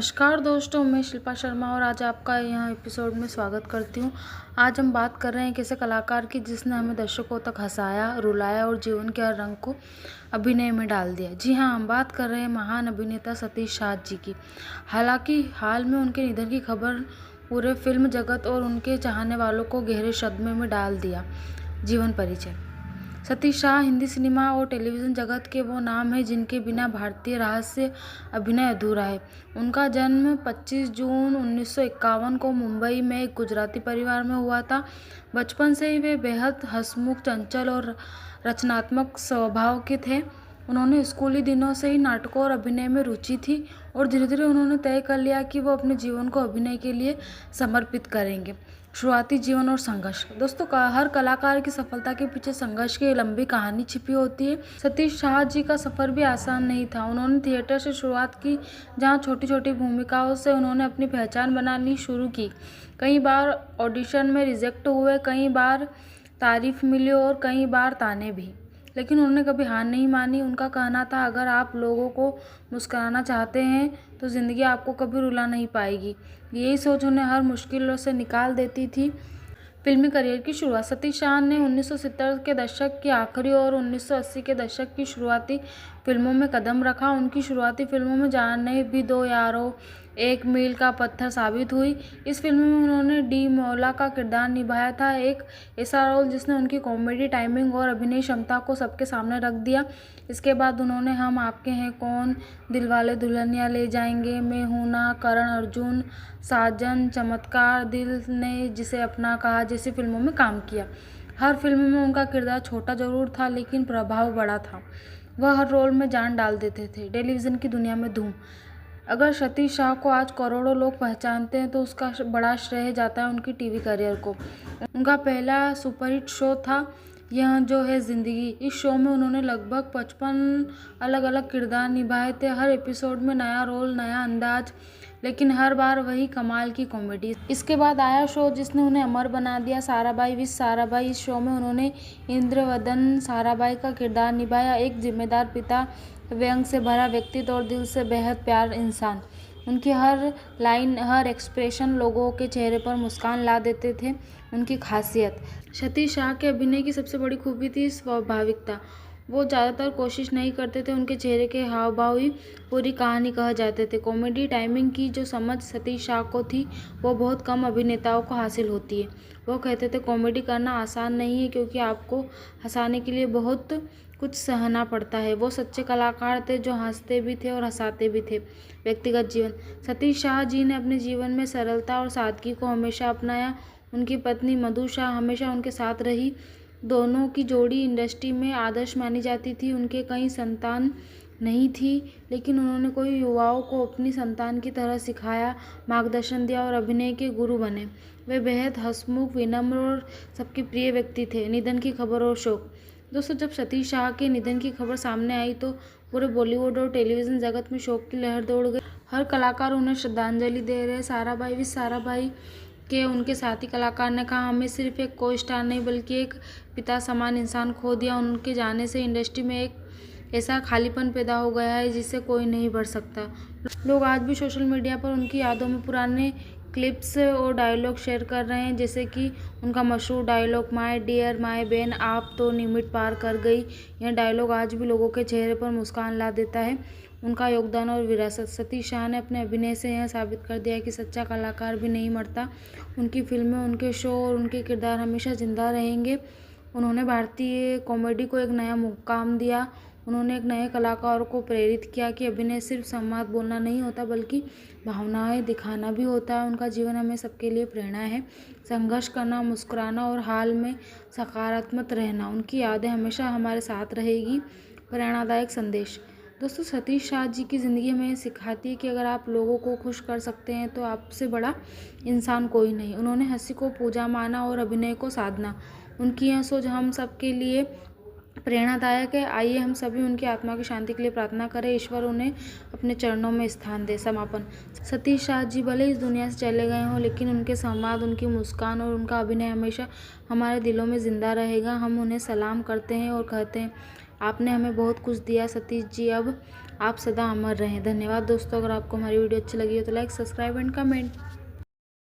नमस्कार दोस्तों, मैं शिल्पा शर्मा और आज आपका यहाँ एपिसोड में स्वागत करती हूँ। आज हम बात कर रहे हैं किसी कलाकार की जिसने हमें दर्शकों तक हंसाया, रुलाया और जीवन के हर रंग को अभिनय में डाल दिया। जी हाँ, हम बात कर रहे हैं महान अभिनेता सतीश शाह जी की। हालांकि हाल में उनके निधन की खबर पूरे फिल्म जगत और उनके चाहने वालों को गहरे सदमे में डाल दिया। जीवन परिचय। सतीश शाह हिंदी सिनेमा और टेलीविज़न जगत के वो नाम हैं जिनके बिना भारतीय रहस्य अभिनय अधूरा है। उनका जन्म 25 जून 1951 को मुंबई में एक गुजराती परिवार में हुआ था। बचपन से ही वे बेहद हंसमुख, चंचल और रचनात्मक स्वभाव के थे। उन्होंने स्कूली दिनों से ही नाटकों और अभिनय में रुचि थी और धीरे धीरे उन्होंने तय कर लिया कि वो अपने जीवन को अभिनय के लिए समर्पित करेंगे। शुरुआती जीवन और संघर्ष। दोस्तों, हर कलाकार की सफलता के पीछे संघर्ष की लंबी कहानी छिपी होती है। सतीश शाह जी का सफ़र भी आसान नहीं था। उन्होंने थिएटर से शुरुआत की, जहां छोटी छोटी भूमिकाओं से उन्होंने अपनी पहचान बनानी शुरू की। कई बार ऑडिशन में रिजेक्ट हुए, कई बार तारीफ मिली और कई बार ताने भी, लेकिन उन्होंने कभी हार नहीं मानी। उनका कहना था, अगर आप लोगों को मुस्कुराना चाहते हैं तो ज़िंदगी आपको कभी रुला नहीं पाएगी। यही सोच उन्हें हर मुश्किलों से निकाल देती थी। फिल्मी करियर की शुरुआत। सतीश शाह ने 1970 के दशक के आखिरी और 1980 के दशक की शुरुआती फिल्मों में कदम रखा। उनकी शुरुआती फिल्मों में जाने भी दो यारों, एक मील का पत्थर साबित हुई। इस फिल्म में उन्होंने डी मौला का किरदार निभाया था, एक ऐसा रोल जिसने उनकी कॉमेडी टाइमिंग और अभिनय क्षमता को सबके सामने रख दिया। इसके बाद उन्होंने हम आपके हैं कौन, दिलवाले दुल्हनिया ले जाएंगे, मैं हूं ना, करण अर्जुन, साजन, चमत्कार, दिल ने जिसे अपना कहा जैसी फिल्मों में काम किया। हर फिल्म में उनका किरदार छोटा जरूर था लेकिन प्रभाव बड़ा था। वह हर रोल में जान डाल देते थे। टेलीविज़न की दुनिया में धूम। अगर सतीश शाह को आज करोड़ों लोग पहचानते हैं तो उसका बड़ा श्रेय जाता है उनकी टीवी करियर को। उनका पहला सुपरहिट शो था यह जो है ज़िंदगी। इस शो में उन्होंने लगभग 55 अलग अलग किरदार निभाए थे। हर एपिसोड में नया रोल, नया अंदाज, लेकिन हर बार वही कमाल की कॉमेडी। इसके बाद आया शो जिसने उन्हें अमर बना दिया, साराभाई विथ साराभाई। इस शो में उन्होंने इंद्रवदन साराभाई का किरदार निभाया, एक जिम्मेदार पिता, व्यंग से भरा व्यक्तित्व और दिल से बेहद प्यार इंसान। उनकी हर लाइन, हर एक्सप्रेशन लोगों के चेहरे पर मुस्कान ला देते थे। उनकी खासियत। सतीश शाह के अभिनय की सबसे बड़ी खूबी थी स्वाभाविकता। वो ज़्यादातर कोशिश नहीं करते थे, उनके चेहरे के हाव भाव ही पूरी कहानी कह जाते थे। कॉमेडी टाइमिंग की जो समझ सतीश शाह को थी वो बहुत कम अभिनेताओं को हासिल होती है। वो कहते थे, कॉमेडी करना आसान नहीं है क्योंकि आपको हंसाने के लिए बहुत कुछ सहना पड़ता है। वो सच्चे कलाकार थे जो हंसते भी थे और हंसाते भी थे। व्यक्तिगत जीवन। सतीश शाह जी ने अपने जीवन में सरलता और सादगी को हमेशा अपनाया। उनकी पत्नी मधु शाह हमेशा उनके साथ रही। दोनों की जोड़ी इंडस्ट्री में आदर्श मानी जाती थी। उनके कई संतान नहीं थी, लेकिन उन्होंने कोई युवाओं को अपनी संतान की तरह सिखाया, मार्गदर्शन दिया और अभिनय के गुरु बने। वे बेहद हंसमुख, विनम्र और सबके प्रिय व्यक्ति थे। निधन की खबर और शोक। दोस्तों, जब सतीश शाह के निधन की खबर सामने आई तो पूरे बॉलीवुड और टेलीविज़न जगत में शोक की लहर दौड़ गई। हर कलाकार उन्हें श्रद्धांजलि दे रहे। साराभाई विथ साराभाई के उनके साथी कलाकार ने कहा, हमें सिर्फ एक को स्टार नहीं बल्कि एक पिता समान इंसान खो दिया। उनके जाने से इंडस्ट्री में एक ऐसा खालीपन पैदा हो गया है जिसे कोई नहीं भर सकता। लोग आज भी सोशल मीडिया पर उनकी यादों में पुराने क्लिप्स और डायलॉग शेयर कर रहे हैं, जैसे कि उनका मशहूर डायलॉग, माय डियर माय बहन आप तो लिमिट पार कर गई। यह डायलॉग आज भी लोगों के चेहरे पर मुस्कान ला देता है। उनका योगदान और विरासत। सतीश शाह ने अपने अभिनय से यह साबित कर दिया कि सच्चा कलाकार भी नहीं मरता। उनकी फिल्में, उनके शो और उनके किरदार हमेशा जिंदा रहेंगे। उन्होंने भारतीय कॉमेडी को एक नया मुकाम दिया। उन्होंने एक नए कलाकारों को प्रेरित किया कि अभिनय सिर्फ संवाद बोलना नहीं होता बल्कि भावनाएं दिखाना भी होता है। उनका जीवन हमें सबके लिए प्रेरणा है। संघर्ष करना, मुस्कुराना और हाल में सकारात्मक रहना। उनकी यादें हमेशा हमारे साथ रहेगी। प्रेरणादायक संदेश। दोस्तों, सतीश शाह जी की ज़िंदगी हमें सिखाती है कि अगर आप लोगों को खुश कर सकते हैं तो आपसे बड़ा इंसान कोई नहीं। उन्होंने हंसी को पूजा माना और अभिनय को साधना। उनकी यह सोच हम सबके लिए प्रेरणादायक है। आइए हम सभी उनकी आत्मा की शांति के लिए प्रार्थना करें, ईश्वर उन्हें अपने चरणों में स्थान दे। समापन। सतीश शाह जी भले इस दुनिया से चले गए हों, लेकिन उनके संवाद, उनकी मुस्कान और उनका अभिनय हमेशा हमारे दिलों में जिंदा रहेगा। हम उन्हें सलाम करते हैं और कहते हैं, आपने हमें बहुत कुछ दिया सतीश जी, अब आप सदा अमर रहें। धन्यवाद दोस्तों। अगर आपको हमारी वीडियो अच्छी लगी हो तो लाइक, सब्सक्राइब एंड कमेंट।